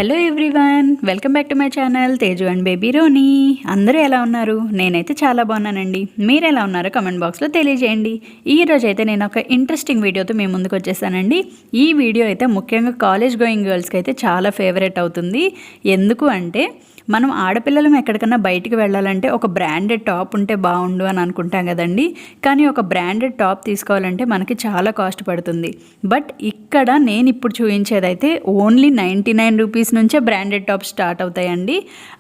Hello everyone, welcome back to my channel Teju and baby Ronnie. అందరూ ఎలా ఉన్నారు? నేనైతే చాలా బాగున్నానండి. మీరు ఎలా ఉన్నారో కమెంట్ బాక్స్లో తెలియజేయండి. ఈ రోజు అయితే నేను ఒక ఇంట్రెస్టింగ్ వీడియోతో మీ ముందుకు వచ్చేసానండి. ఈ వీడియో అయితే ముఖ్యంగా కాలేజ్ గోయింగ్ గర్ల్స్కి అయితే చాలా ఫేవరెట్ అవుతుంది. ఎందుకు అంటే మనం ఆడపిల్లలం ఎక్కడికన్నా బయటికి వెళ్ళాలంటే ఒక బ్రాండెడ్ టాప్ ఉంటే బాగుండు అని అనుకుంటాం కదండి. కానీ ఒక బ్రాండెడ్ టాప్ తీసుకోవాలంటే మనకి చాలా కాస్ట్ పడుతుంది. బట్ ఇక్కడ నేను ఇప్పుడు చూపించేదైతే ఓన్లీ 99 రూపీస్ నుంచే బ్రాండెడ్ టాప్ స్టార్ట్ అవుతాయండి.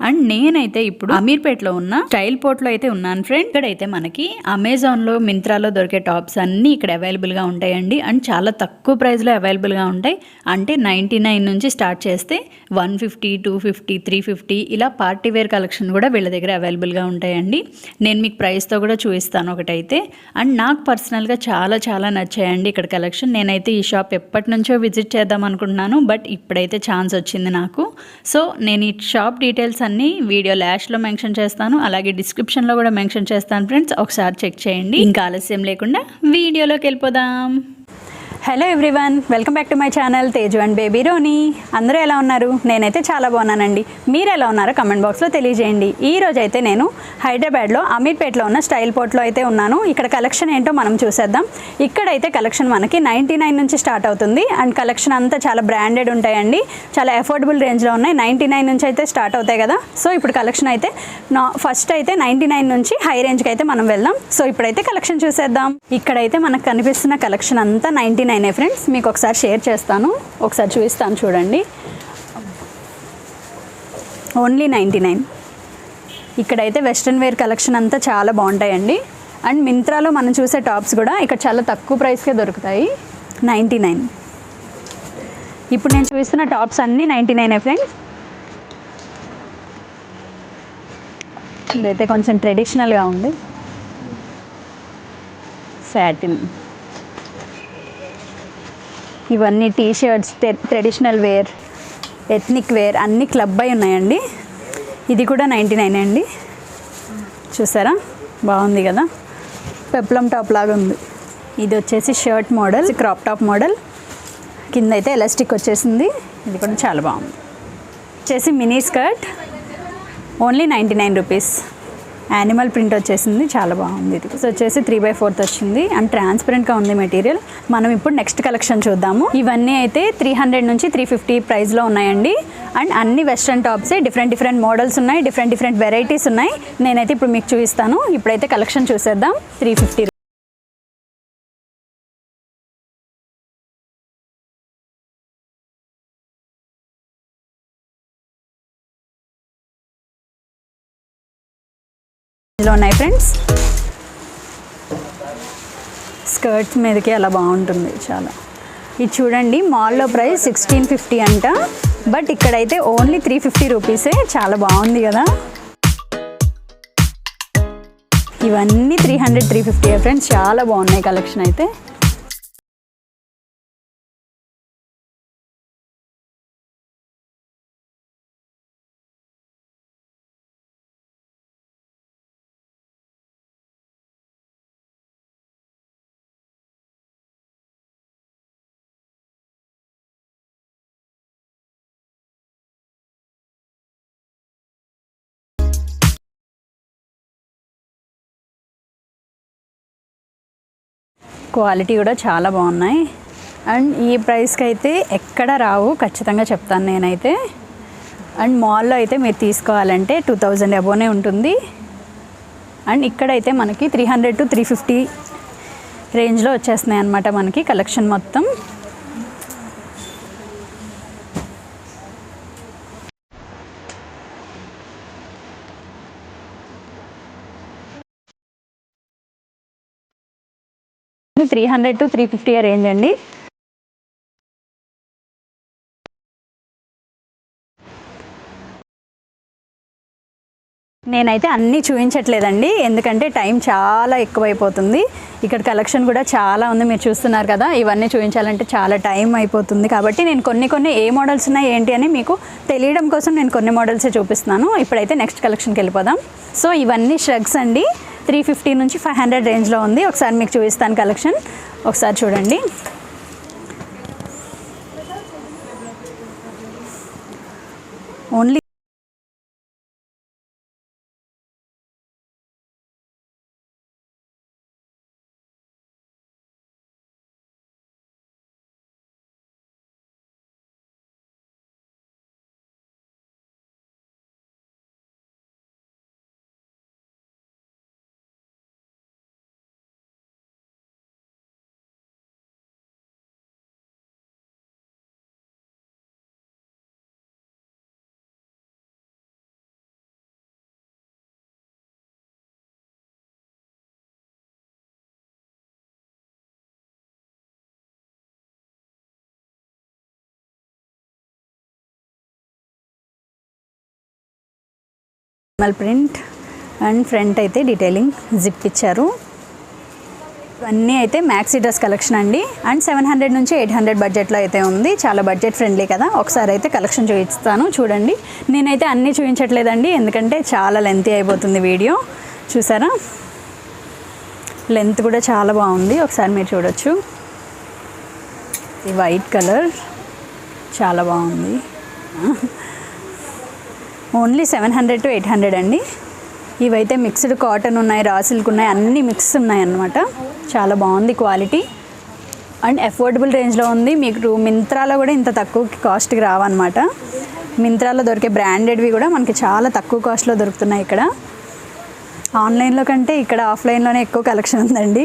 అండ్ నేనైతే ఇప్పుడు అమీర్పేటలో ఉన్న స్టైల్ పోర్ట్లో అయితే ఉన్నాను ఫ్రెండ్. ఇక్కడైతే మనకి అమెజాన్లో, మింత్రాలో దొరికే టాప్స్ అన్నీ ఇక్కడ అవైలబుల్గా ఉంటాయండి. అండ్ చాలా తక్కువ ప్రైస్లో అవైలబుల్గా ఉంటాయి. అంటే 99 నుంచి స్టార్ట్ చేస్తే 150, 250, 350 ఇలా పార్టీ వేర్ కలెక్షన్ కూడా వీళ్ళ దగ్గర అవైలబుల్గా ఉంటాయండి. నేను మీకు ప్రైస్తో కూడా చూపిస్తాను ఒకటైతే. అండ్ నాకు పర్సనల్గా చాలా నచ్చాయండి ఇక్కడ కలెక్షన్. నేనైతే ఈ షాప్ ఎప్పటి నుంచో విజిట్ చేద్దాం అనుకుంటున్నాను, బట్ ఇప్పుడైతే ఛాన్స్ వచ్చింది నాకు. సో నేను ఈ షాప్ డీటెయిల్స్ అన్నీ వీడియో లాస్ట్లో మెన్షన్ చేస్తాను, అలాగే డిస్క్రిప్షన్లో కూడా మెన్షన్ చేస్తాను ఫ్రెండ్స్. ఒకసారి చెక్ చేయండి. ఇంకా ఆలస్యం లేకుండా వీడియోలోకి వెళ్ళిపోదాం. Hello everyone, welcome back to my channel Teju and baby Ronnie. అందరూ ఎలా ఉన్నారు? నేనైతే చాలా బాగున్నానండి. మీరు ఎలా ఉన్నారో కమెంట్ బాక్స్లో తెలియజేయండి. ఈ రోజు అయితే నేను హైదరాబాద్లో అమీర్పేటలో ఉన్న స్టైల్ పోర్ట్లో అయితే ఉన్నాను. ఇక్కడ కలెక్షన్ ఏంటో మనం చూసేద్దాం. ఇక్కడైతే కలెక్షన్ మనకి 99 నుంచి స్టార్ట్ అవుతుంది. అండ్ కలెక్షన్ అంతా చాలా బ్రాండెడ్ ఉంటాయండి. చాలా అఫోర్డబుల్ రేంజ్లో ఉన్నాయి. 99 నుంచి అయితే స్టార్ట్ అవుతాయి కదా. సో ఇప్పుడు కలెక్షన్ అయితే ఫస్ట్ అయితే 99 నుంచి హై రేంజ్కి అయితే మనం వెళ్దాం. సో ఇప్పుడైతే కలెక్షన్ చూసేద్దాం. ఇక్కడైతే మనకు కనిపిస్తున్న కలెక్షన్ అంతా 99 ఫ్రెండ్స్. మీకు ఒకసారి షేర్ చేస్తాను, ఒకసారి చూపిస్తాను చూడండి. ఓన్లీ 99. ఇక్కడైతే వెస్ట్రన్ వేర్ కలెక్షన్ అంతా చాలా బాగుంటాయండి. అండ్ మింత్రాలో మనం చూసే టాప్స్ కూడా ఇక్కడ చాలా తక్కువ ప్రైస్కే దొరుకుతాయి. 99. ఇప్పుడు నేను చూపిస్తున్న టాప్స్ అన్నీ 99 ఫ్రెండ్స్. ఇదైతే కొంచెం ట్రెడిషనల్గా ఉంది. సాటిన్, ఇవన్నీ T shirts, traditional wear, ethnic wear అన్నీ క్లబ్ అయి ఉన్నాయండి. ఇది కూడా 99 అండి. చూసారా, బాగుంది కదా, పెప్లం టాప్ లాగా ఉంది. ఇది వచ్చేసి shirt model, crop top model, కింద అయితే ఎలాస్టిక్ వచ్చేసింది. ఇది కూడా చాలా బాగుంది. వచ్చేసి mini skirt, only 99 rupees. Animal print వచ్చేసింది, చాలా బాగుంది. ఇది వచ్చేసి 3/4 వచ్చింది అండ్ ట్రాన్స్పరెంట్గా ఉంది మెటీరియల్. మనం ఇప్పుడు నెక్స్ట్ కలెక్షన్ చూద్దాము. ఇవన్నీ అయితే 300 నుంచి 350 ప్రైస్లో ఉన్నాయండి. అండ్ అన్ని వెస్ట్రన్ టాప్సే, డిఫరెంట్ మోడల్స్ ఉన్నాయి, డిఫరెంట్ వెరైటీస్ ఉన్నాయి. నేనైతే ఇప్పుడు మీకు చూపిస్తాను. ఇప్పుడైతే కలెక్షన్ చూసేద్దాం. 350. ఇలా ఉన్నాయి ఫ్రెండ్స్. స్కర్ట్స్ మీదకి అలా బాగుంటుంది చాలా. ఇది చూడండి, మాల్లో ప్రైస్ 1650 అంట, బట్ ఇక్కడైతే ఓన్లీ 350 రూపీసే. చాలా బాగుంది కదా. ఇవన్నీ 300, 350 ఫ్రెండ్స్. చాలా బాగున్నాయి కలెక్షన్ అయితే. క్వాలిటీ కూడా చాలా బాగున్నాయి. అండ్ ఈ ప్రైస్కి అయితే ఎక్కడ రావు, ఖచ్చితంగా చెప్తాను నేనైతే. అండ్ మాల్లో అయితే మీరు తీసుకోవాలంటే 2000 అబోనే ఉంటుంది. అండ్ ఇక్కడైతే మనకి 300 to 350 రేంజ్లో వచ్చేస్తున్నాయి అన్నమాట మనకి కలెక్షన్ మొత్తం. ఇది 300 to 350 రేంజ్ అండి. నేనైతే అన్నీ చూపించట్లేదండి, ఎందుకంటే టైం చాలా ఎక్కువైపోతుంది. ఇక్కడ కలెక్షన్ కూడా చాలా ఉంది, మీరు చూస్తున్నారు కదా. ఇవన్నీ చూపించాలంటే చాలా టైం అయిపోతుంది. కాబట్టి నేను కొన్ని ఏ మోడల్స్ ఉన్నాయి ఏంటి అని మీకు తెలియడం కోసం నేను కొన్ని మోడల్సే చూపిస్తున్నాను. ఇప్పుడైతే నెక్స్ట్ కలెక్షన్కి వెళ్ళిపోదాం. సో ఇవన్నీ షర్ట్స్ అండి. 350 నుంచి 500 రేంజ్లో ఉంది. ఒకసారి మీకు చూపిస్తాను కలెక్షన్, ఒకసారి చూడండి. ఓన్లీ ప్రింట్ అండ్ ఫ్రంట్ అయితే డీటెయిలింగ్ జిప్ ఇచ్చారు. ఇవన్నీ అయితే మ్యాక్సీ డ్రెస్ కలెక్షన్ అండి. అండ్ 700 నుంచి 800 బడ్జెట్లో అయితే ఉంది. చాలా బడ్జెట్ ఫ్రెండ్లీ కదా. ఒకసారి అయితే కలెక్షన్ చూపిస్తాను చూడండి. నేనైతే అన్నీ చూపించట్లేదండి, ఎందుకంటే చాలా లెంతీ అయిపోతుంది వీడియో. చూసారా, లెంత్ కూడా చాలా బాగుంది, ఒకసారి మీరు చూడొచ్చు. ఈ వైట్ కలర్ చాలా బాగుంది. ఓన్లీ 700 to 800 అండి. ఇవైతే మిక్స్డ్ కాటన్ ఉన్నాయి, రా సిల్క్ ఉన్నాయి, అన్నీ మిక్స్ ఉన్నాయి అన్నమాట. చాలా బాగుంది క్వాలిటీ అండ్ అఫోర్డబుల్ రేంజ్లో ఉంది. మీకు మింత్రాలో కూడా ఇంత తక్కువ కాస్ట్కి రావన్నమాట. మింత్రాలో దొరికే బ్రాండెడ్వి కూడా మనకి చాలా తక్కువ కాస్ట్లో దొరుకుతున్నాయి ఇక్కడ. ఆన్లైన్లో కంటే ఇక్కడ ఆఫ్లైన్లోనే ఎక్కువ కలెక్షన్ ఉందండి.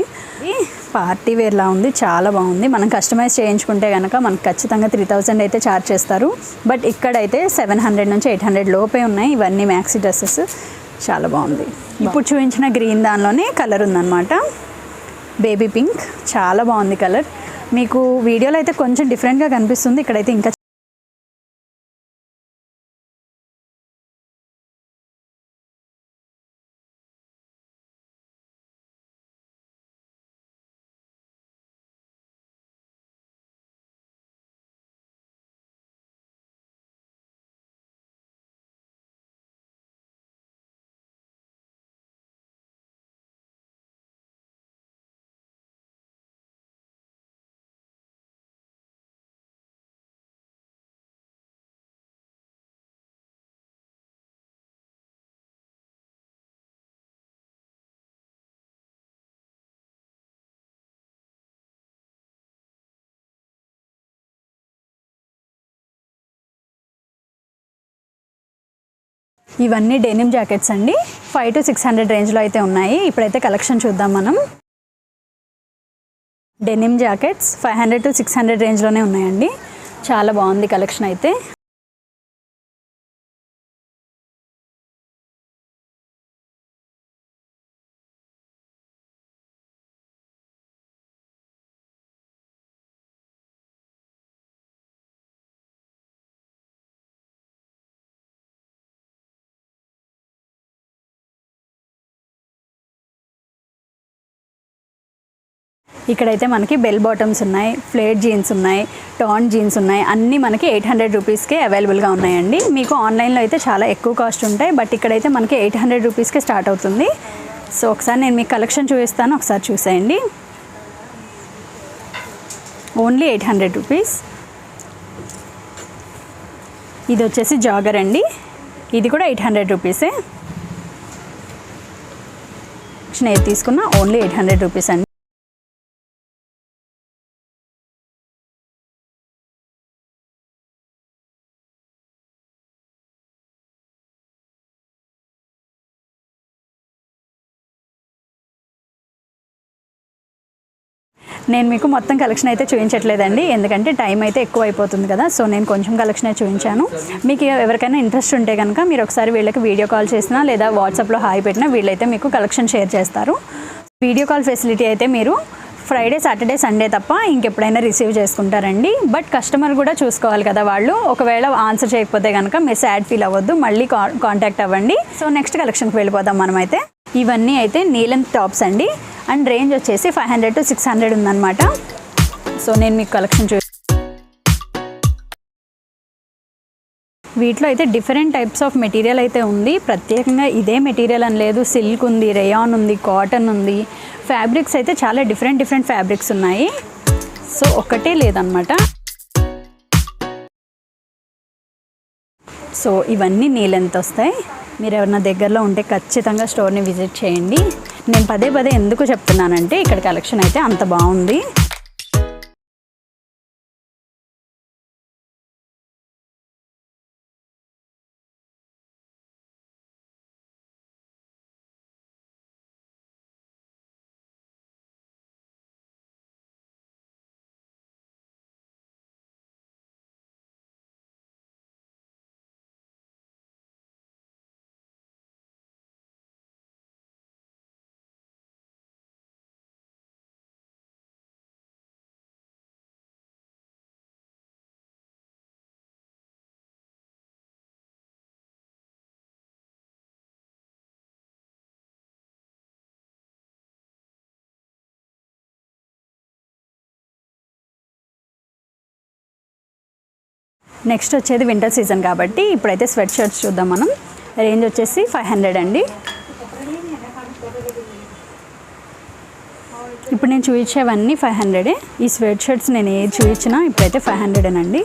పార్టీ వేర్లా ఉంది, చాలా బాగుంది. మనం కస్టమైజ్ చేయించుకుంటే కనుక మనకు ఖచ్చితంగా 3000 అయితే ఛార్జ్ చేస్తారు. బట్ ఇక్కడైతే 700 నుంచి 800 లోపే ఉన్నాయి. ఇవన్నీ మ్యాక్సీ డ్రెస్సెస్, చాలా బాగుంది. ఇప్పుడు చూపించిన గ్రీన్ దానిలోనే కలర్ ఉందన్నమాట, బేబీ పింక్. చాలా బాగుంది కలర్. మీకు వీడియోలో అయితే కొంచెం డిఫరెంట్గా కనిపిస్తుంది, ఇక్కడైతే ఇంకా. ఇవన్నీ డెనిమ్ జాకెట్స్ అండి. 500 to 600 రేంజ్లో అయితే ఉన్నాయి. ఇప్పుడైతే కలెక్షన్ చూద్దాం మనం. డెనిమ్ జాకెట్స్ 500 to 600 రేంజ్లోనే ఉన్నాయండి. చాలా బాగుంది కలెక్షన్ అయితే. ఇక్కడైతే మనకి బెల్ బాటమ్స్ ఉన్నాయి, ఫ్లేట్ జీన్స్ ఉన్నాయి, టాన్ జీన్స్ ఉన్నాయి. అన్నీ మనకి 800 రూపీస్కే అవైలబుల్గా ఉన్నాయండి. మీకు ఆన్లైన్లో అయితే చాలా ఎక్కువ కాస్ట్ ఉంటాయి, బట్ ఇక్కడైతే మనకి 800 రూపీస్కే స్టార్ట్ అవుతుంది. సో ఒకసారి నేను మీకు కలెక్షన్ చూపిస్తాను, ఒకసారి చూసేయండి. Only 800 rupees. ఇది వచ్చేసి జాగర్ అండి, ఇది కూడా 800 రూపీసే. ఏది తీసుకున్నా ఓన్లీ 800 రూపీస్ అండి. నేను మీకు మొత్తం కలెక్షన్ అయితే చూపించట్లేదండి, ఎందుకంటే టైం అయితే ఎక్కువ అయిపోతుంది కదా. సో నేను కొంచెం కలెక్షన్ అయితే చూపించాను. మీకు ఎవరికైనా ఇంట్రెస్ట్ ఉంటే కనుక మీరు ఒకసారి వీళ్ళకి వీడియో కాల్ చేసినా లేదా వాట్సాప్లో హాయ్ పెట్టినా వీళ్ళైతే మీకు కలెక్షన్ షేర్ చేస్తారు. వీడియో కాల్ ఫెసిలిటీ అయితే మీరు ఫ్రైడే, సాటర్డే, సండే తప్ప ఇంకెప్పుడైనా రిసీవ్ చేసుకుంటారండి. బట్ కస్టమర్ కూడా చూసుకోవాలి కదా, వాళ్ళు ఒకవేళ ఆన్సర్ చేయకపోతే కనుక మీరు సాడ్ ఫీల్ అవ్వద్దు, మళ్ళీ కాంటాక్ట్ అవ్వండి. సో నెక్స్ట్ కలెక్షన్కి వెళ్ళిపోదాం మనమైతే. ఇవన్నీ అయితే నీలం టాప్స్ అండి, అండ్ రేంజ్ వచ్చేసి 500 to 600 ఉందన్నమాట. సో నేను మీకు కలెక్షన్ వీటిలో అయితే డిఫరెంట్ టైప్స్ ఆఫ్ మెటీరియల్ అయితే ఉంది. ప్రత్యేకంగా ఇదే మెటీరియల్ అని లేదు, సిల్క్ ఉంది, రేయాన్ ఉంది, కాటన్ ఉంది. ఫ్యాబ్రిక్స్ అయితే చాలా డిఫరెంట్ ఫ్యాబ్రిక్స్ ఉన్నాయి. సో ఒకటే లేదన్నమాట. సో ఇవన్నీ నీ లెంత్ వస్తాయి. మీరు ఎవరైనా దగ్గరలో ఉంటే ఖచ్చితంగా స్టోర్ని విజిట్ చేయండి. నేను పదే పదే ఎందుకు చెప్తున్నానంటే ఇక్కడ కలెక్షన్ అయితే అంత బాగుంది. నెక్స్ట్ వచ్చేది వింటర్ సీజన్ కాబట్టి ఇప్పుడైతే స్వెట్ షర్ట్స్ చూద్దాం మనం. రేంజ్ వచ్చేసి 500 అండి. ఇప్పుడు నేను చూపించేవన్నీ 500. ఈ స్వెట్ షర్ట్స్ నేను ఏది చూపించినా ఇప్పుడైతే 500 అండి.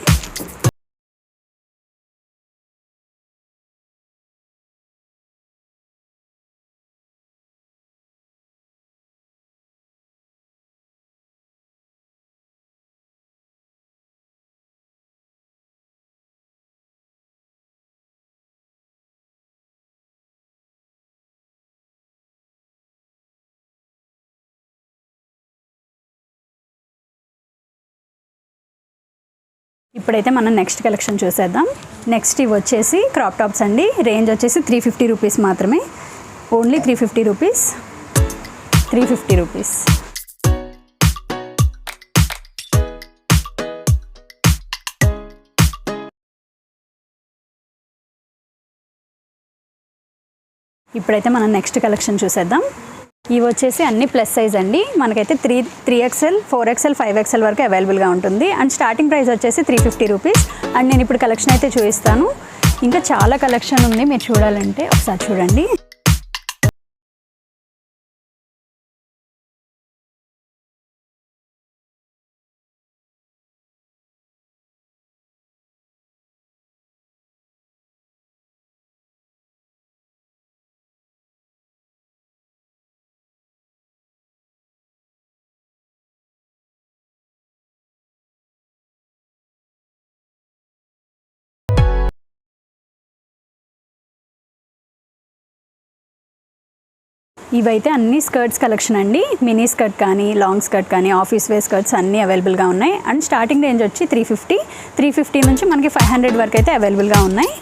ఇప్పుడైతే మనం నెక్స్ట్ కలెక్షన్ చూసేద్దాం. నెక్స్ట్ ఇవి వచ్చేసి క్రాప్ టాప్స్ అండి. రేంజ్ వచ్చేసి 350 రూపీస్ మాత్రమే. Only 350 rupees. 350 రూపీస్. ఇప్పుడైతే మనం నెక్స్ట్ కలెక్షన్ చూసేద్దాం. ఇవి వచ్చేసి అన్ని ప్లస్ సైజ్ అండి. మనకైతే 3XL 4XL 5XL వరకు అవైలబుల్గా ఉంటుంది. అండ్ స్టార్టింగ్ ప్రైస్ వచ్చేసి 350 రూపీస్. అండ్ నేను ఇప్పుడు కలెక్షన్ అయితే చూపిస్తాను. ఇంకా చాలా కలెక్షన్ ఉంది, మీరు చూడాలంటే ఒకసారి చూడండి. ఇవైతే అన్ని స్కర్ట్స్ కలెక్షన్ అండి. మినీ స్కర్ట్ కానీ లాంగ్ స్కర్ట్ కానీ ఆఫీస్ వేర్ స్కర్ట్స్ అన్నీ అవైలబుల్గా ఉన్నాయి. అండ్ స్టార్టింగ్ రేంజ్ వచ్చి 350 నుంచి మనకి 500 వరకు అయితే అవైలబుల్గా ఉన్నాయి.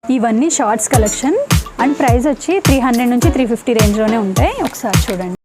ఇవన్నీ షార్ట్స్ కలెక్షన్. అండ్ ప్రైస్ వచ్చి 300 నుంచి 350 రేంజ్లోనే ఉంటాయి. ఒకసారి చూడండి.